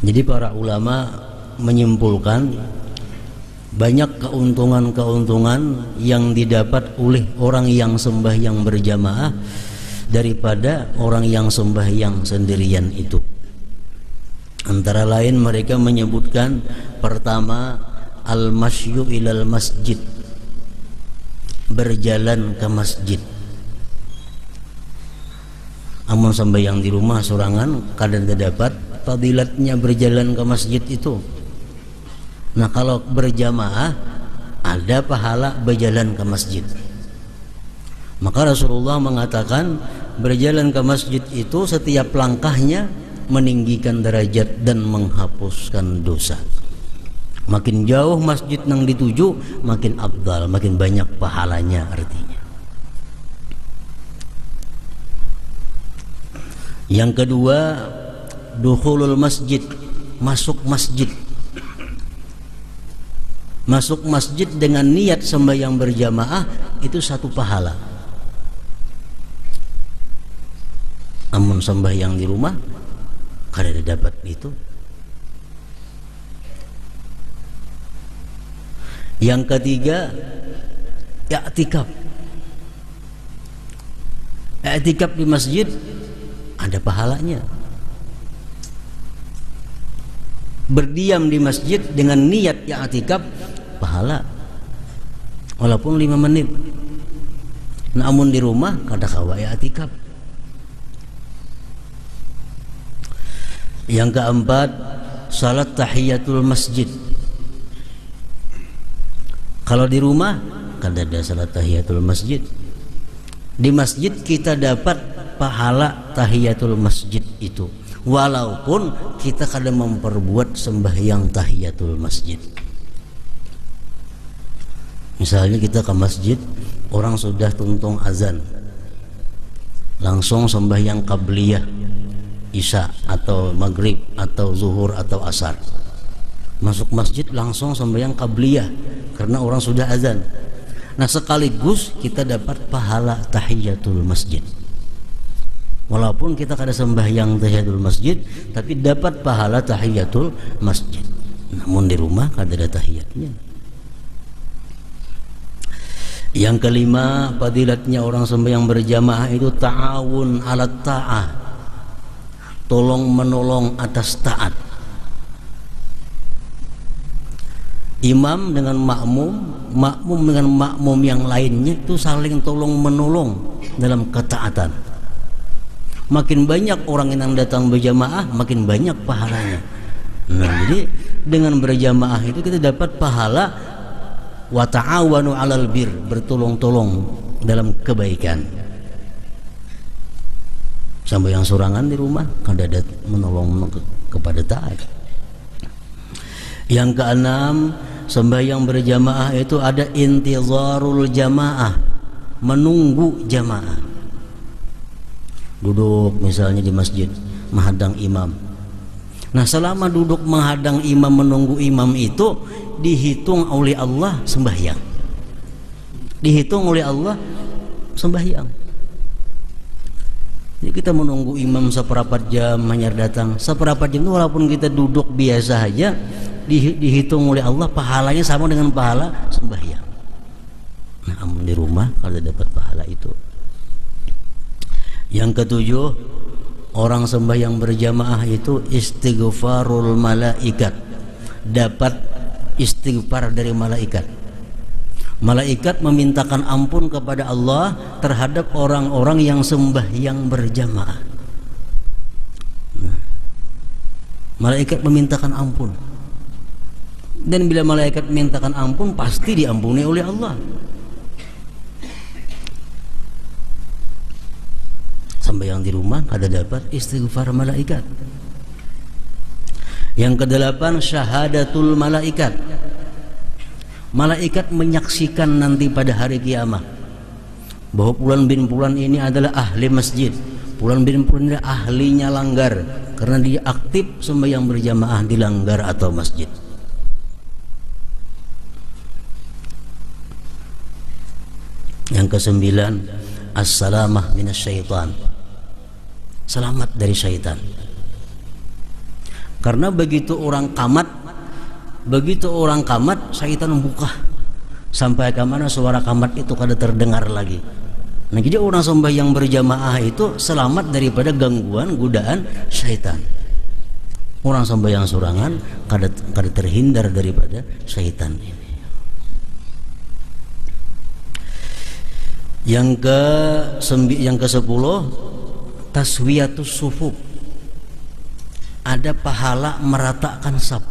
Jadi para ulama menyimpulkan banyak keuntungan-keuntungan yang didapat oleh orang yang sembahyang berjamaah daripada orang yang sembahyang sendirian itu. Antara lain mereka menyebutkan, pertama, al-masyu ilal masjid, berjalan ke masjid. Amun sembahyang di rumah sorangan kadang terdapat fadilatnya berjalan ke masjid itu. Nah, kalau berjamaah ada pahala berjalan ke masjid. Maka Rasulullah mengatakan berjalan ke masjid itu setiap langkahnya meninggikan derajat dan menghapuskan dosa. Makin jauh masjid nang dituju, makin afdal, makin banyak pahalanya artinya. Yang kedua, dukhulul masjid, masuk masjid. Masuk masjid dengan niat sembahyang berjamaah itu satu pahala. Amun sembahyang di rumah kada dapat itu. Yang ketiga, i'tikaf. I'tikaf di masjid ada pahalanya. Berdiam di masjid dengan niat i'tikaf pahala walaupun 5 menit. Namun di rumah kada kawa i'tikaf. Yang keempat, salat tahiyatul masjid. Kalau di rumah kada ada salat tahiyatul masjid. Di masjid kita dapat pahala tahiyatul masjid itu, walaupun kita kada memperbuat sembahyang tahiyatul masjid. Misalnya kita ke masjid, orang sudah tuntung azan, langsung sembahyang qabliyah isya atau maghrib atau zuhur atau asar. Masuk masjid langsung sembahyang qabliyah karena orang sudah azan. Nah, sekaligus kita dapat pahala tahiyatul masjid. Walaupun kita kada sembahyang tahiyatul masjid, tapi dapat pahala tahiyatul masjid. Namun di rumah kada ada tahiyatnya. Yang kelima, fadilatnya orang sembahyang berjamaah itu ta'awun 'alat ta'ah, tolong menolong atas taat. Imam dengan makmum, makmum dengan makmum yang lainnya itu saling tolong menolong dalam ketaatan. Makin banyak orang yang datang berjamaah, makin banyak pahalanya. Nah, jadi dengan berjamaah itu kita dapat pahala wa ta'awanu 'alal bir, bertolong-tolong dalam kebaikan. Sampai yang sorangan di rumah kada ada menolong kepada taat. Yang keenam, sembahyang berjamaah itu ada intizarul jamaah, menunggu jamaah. Duduk misalnya di masjid menghadang imam. Nah, selama duduk menghadang imam menunggu imam itu dihitung oleh Allah sembahyang. Dihitung oleh Allah sembahyang. Jadi kita menunggu imam seperempat jam hanya datang. Seperempat jam itu walaupun kita duduk biasa saja dihitung oleh Allah pahalanya sama dengan pahala sembahyang. Nah, amun di rumah kalau dapat pahala itu. Yang ketujuh, orang sembahyang berjamaah itu istighfarul malaikat, dapat istighfar dari malaikat. Malaikat memintakan ampun kepada Allah terhadap orang-orang yang sembahyang berjamaah. Nah, malaikat memintakan ampun. Dan bila malaikat memintakan ampun, pasti diampuni oleh Allah. Sembahyang di rumah kada dapat istighfar malaikat. Yang kedelapan, syahadatul malaikat. Malaikat menyaksikan nanti pada hari kiamat bahwa Fulan bin Fulan ini adalah ahli masjid, Fulan bin Fulan ini ahlinya langgar karena dia aktif sembahyang berjamaah di langgar atau masjid. Yang kesembilan, as-salamah minasyaitan, selamat dari syaitan. Karena begitu orang kamat, syaitan membuka sampai ke mana suara kamat itu kada terdengar lagi. Nah, jadi orang sembahyang berjamaah itu selamat daripada gangguan godaan syaitan. Orang sembahyang sorangan kada terhindar daripada syaitan ini. Yang ke-10 taswiyatus sufuf. Ada pahala meratakan saf.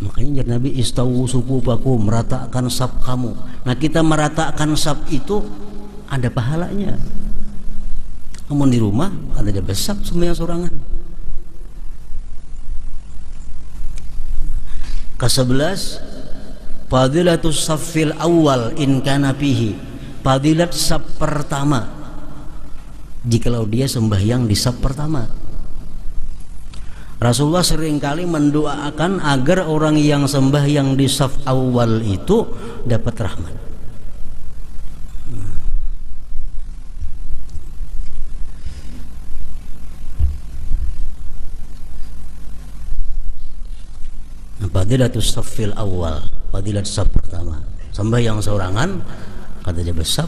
Makanya Nabi istawu sufufakum, meratakan saf kamu. Nah, kita meratakan saf itu ada pahalanya. Namun di rumah ada besar sembahyang sorangan. Ke-11 fadilatus saffil awal in kana fihi. Fadilat saf pertama jikalau dia sembahyang di saf pertama. Rasulullah seringkali mendoakan agar orang yang sembahyang di saf awal itu dapat rahmat. Fadilatus saffil awal, fadilat saf pertama. Sembahyang sorangan kata dia besar.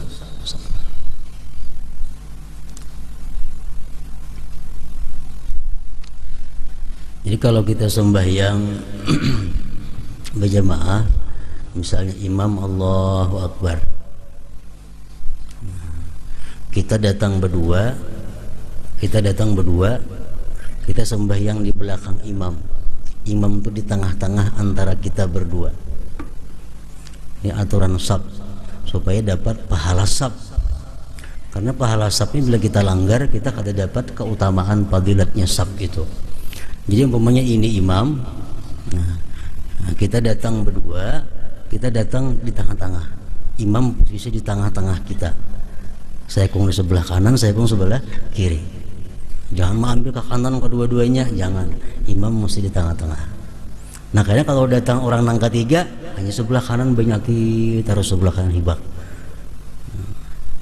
Jadi kalau kita sembahyang berjamaah, misalnya imam Allahu Akbar, kita datang berdua, kita sembahyang di belakang imam. Imam itu di tengah-tengah antara kita berdua. Ini aturan saf supaya dapat pahala saf. Karena pahala saf ini bila kita langgar, kita kada dapat keutamaan fadilatnya saf itu. Jadi umpamanya ini imam, nah, kita datang berdua, kita datang di tengah-tengah. Imam bisa di tengah-tengah kita. Saya kong di sebelah kanan, saya kong sebelah kiri. Jangan mengambil ke kanan kedua-duanya, jangan. Imam mesti di tengah-tengah. Nah, karena kalau datang orang nang ketiga, hanya sebelah kanan banyak taruh sebelah kanan hibak.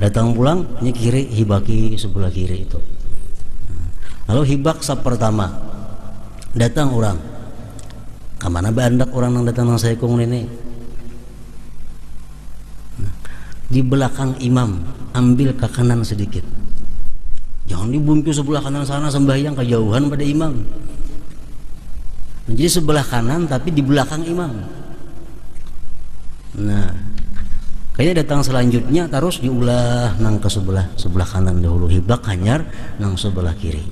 Datang pulang, ini kiri hibaki sebelah kiri itu. Lalu hibak saf pertama. Datang orang, kemana bandak orang yang datang nang saya kong ini? Di belakang imam, ambil ke kanan sedikit. Jangan dibungkus sebelah kanan sana sembahyang kejauhan pada imam. Jadi sebelah kanan tapi di belakang imam. Nah, kayaknya datang selanjutnya terus diulah nang ke sebelah kanan dahulu hibak hanyar nang sebelah kiri.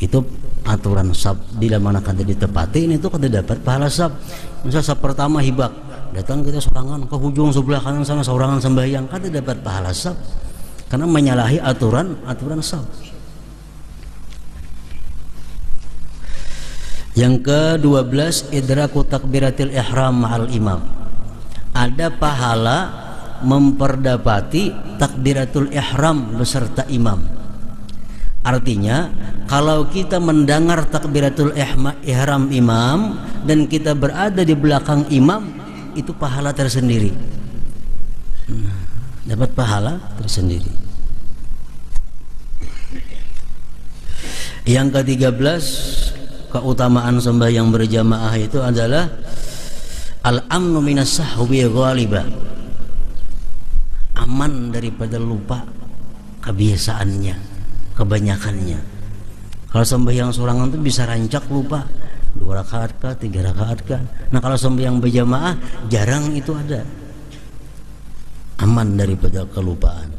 Itu aturan saf. Bila mana kada ditepati ini tuh kada dapat pahala saf. Misal saf pertama hibak, datang kita sorangan ke hujung sebelah kanan sana sorangan sembahyang, kada dapat pahala saf. Karena menyalahi aturan saf. Yang ke-12 idraku takbiratil ihram ma'al imam. Ada pahala memperdapati takbiratul ihram beserta imam. Artinya kalau kita mendengar takbiratul ihram imam dan kita berada di belakang imam, itu pahala tersendiri. Dapat pahala tersendiri. Yang ke-13 keutamaan sembahyang berjamaah itu adalah al-amnu minas sahwi ghaliba. Aman daripada lupa kebiasaannya, kebanyakannya. Kalau sembahyang sorangan itu bisa rancak lupa 2 rakaat kah, 3 rakaat kah. Nah, kalau sembahyang berjamaah jarang itu ada. Aman daripada kelupaan.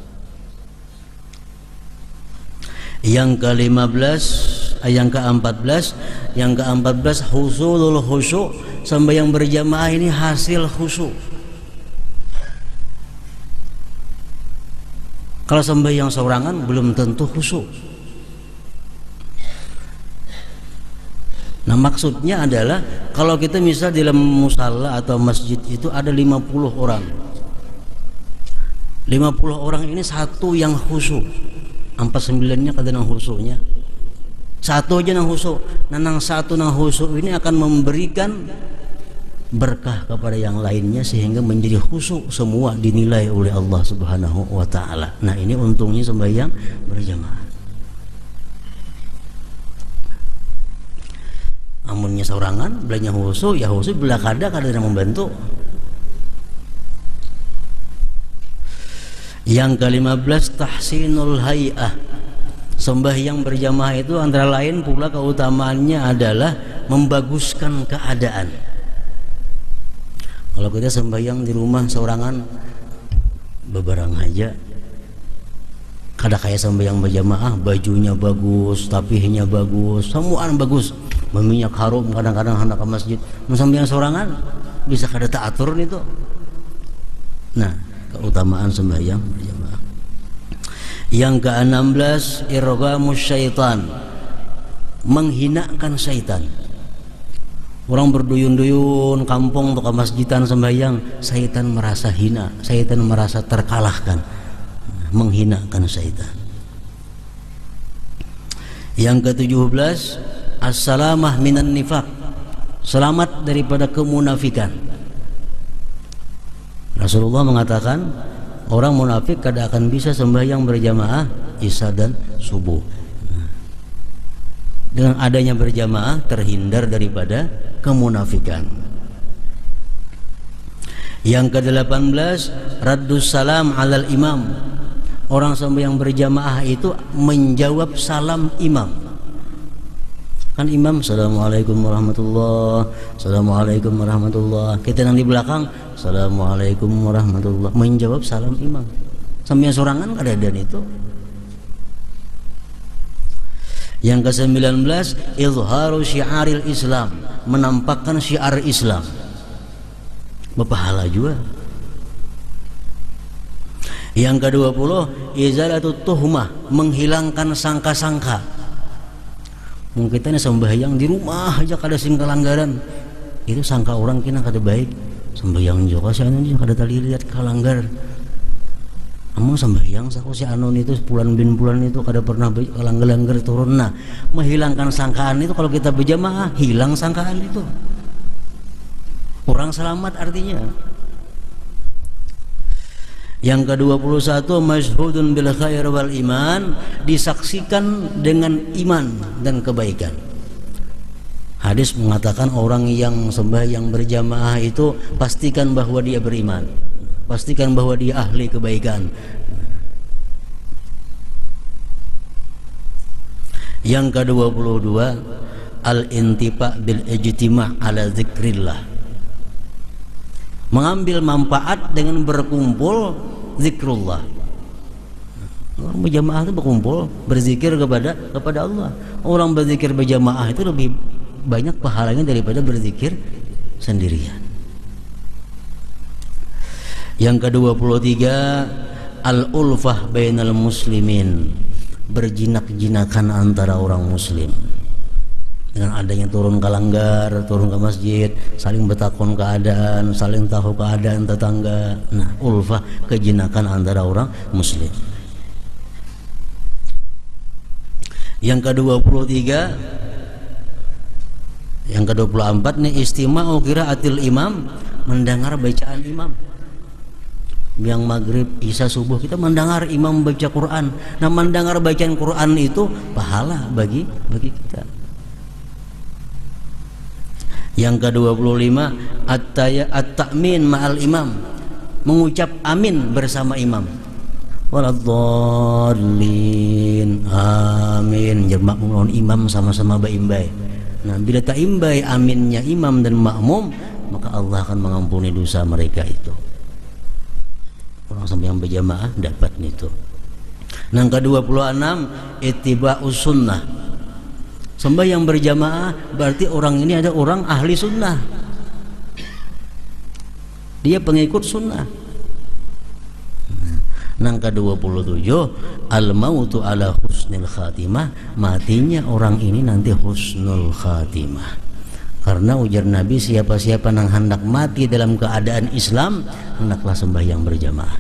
Yang ke-15, yang ke-14 husulul khusyuk. Sembahyang berjamaah ini hasil khusyuk. Kalau sembahyang sorangan belum tentu khusyuk. Nah, maksudnya adalah kalau kita misal di dalam musalla atau masjid itu ada 50 orang. 50 orang ini satu yang khusyuk. 49-nya kada nang khusyuknya. Satu aja nang khusyuk. Nah, nang satu nang khusyuk ini akan memberikan berkah kepada yang lainnya sehingga menjadi khusyuk semua dinilai oleh Allah Subhanahu wa taala. Nah, ini untungnya sembahyang berjamaah. sembahnya sorangan, belanya husu, ya husu belah kada yang membantu. Yang ke-15 tahsinul hay'ah. Sembahyang berjamaah itu antara lain pula keutamaannya adalah membaguskan keadaan. Kalau kita sembahyang di rumah sorangan beberang aja, kada kayak sembahyang berjamaah, bajunya bagus, tapihnya bagus, semuaan bagus, berminyak harum, kadang-kadang hendak ke masjid. Sembahyang sorangan bisa kada taatur itu. Nah, keutamaan sembahyang berjamaah. Yang ke-16 irghamus syaitan, menghinakan syaitan. Orang berduyun-duyun kampung untuk ke masjidan sembahyang, syaitan merasa hina, syaitan merasa terkalahkan, menghinakan syaitan. Yang ke-17 as-salamah minan nifaq, selamat daripada kemunafikan. Rasulullah mengatakan orang munafik kada akan bisa sembahyang berjamaah isya dan subuh. Dengan adanya berjamaah terhindar daripada kemunafikan. Yang ke-18 raddus salam alal imam. Orang sembahyang berjamaah itu menjawab salam imam. Kan imam assalamualaikum warahmatullah, assalamualaikum warahmatullah, kita yang di belakang assalamualaikum warahmatullah, menjawab salam imam. Sambil sorangan keadaan itu. Yang ke-19 izharu syiaril Islam, menampakkan syiar Islam, berpahala juga. Yang ke-20 izalatut tuhmah, menghilangkan sangka-sangka. Mungkin kita sembahyang di rumah aja kada sing kelanggaran, itu sangka orang kena kada baik. Sembahyang juga si anu kada tali lihat kelanggar. Among sembahyang saku si anu itu bulan bin bulan itu kada pernah kelanggar turun. Nah, menghilangkan sangkaan itu kalau kita berjamaah hilang sangkaan itu. Orang selamat artinya. Yang ke-21 masyhudun bil khair wal iman, disaksikan dengan iman dan kebaikan. Hadis mengatakan orang yang sembahyang berjamaah itu pastikan bahwa dia beriman, pastikan bahwa dia ahli kebaikan. Yang ke-22 al-intifa bil ijtima' ala zikrillah, mengambil manfaat dengan berkumpul zikrullah. Orang berjamaah itu berkumpul berzikir kepada Allah. Orang berzikir berjamaah itu lebih banyak pahalanya daripada berzikir sendirian. Yang ke-23 al-ulfah bainal muslimin, berjinak-jinakan antara orang muslim. Dengan adanya turun ke langgar, turun ke masjid, saling bertakon keadaan, saling tahu keadaan tetangga. Nah, ulfah, kejinakan antara orang muslim. Yang ke-23, yang ke-24 nih istima'u qiraatil imam, mendengar bacaan imam. Yang maghrib, isya, subuh kita mendengar imam baca Quran. Nah, mendengar bacaan Quran itu pahala bagi kita. Yang ke-25 at-ta'min ma'al imam, mengucap amin bersama imam. Waladhdallin, amin, jermak melawan imam sama-sama baimbay. Nah, bila tak imbay aminnya imam dan makmum, maka Allah akan mengampuni dosa mereka itu. Orang sembahyang berjamaah dapat itu. Yang ke-26 ittiba'us sunnah, sembahyang berjamaah berarti orang ini ada orang ahli sunnah, dia pengikut sunnah. Yang ke-27 al-mautu ala husnil khatimah, matinya orang ini nanti husnul khatimah. Karena ujar Nabi, siapa-siapa yang hendak mati dalam keadaan Islam hendaklah sembahyang berjamaah.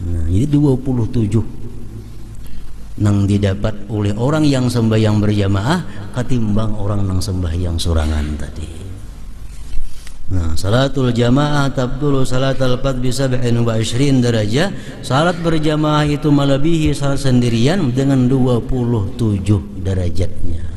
Nah, jadi 27 yang didapat oleh orang yang sembahyang berjamaah ketimbang orang yang sembahyang sorangan tadi. Nah, salatul jamaah tabdulu salatul fard bi 27 derajah. Salat berjamaah itu melebihi salat sendirian dengan 27 derajatnya.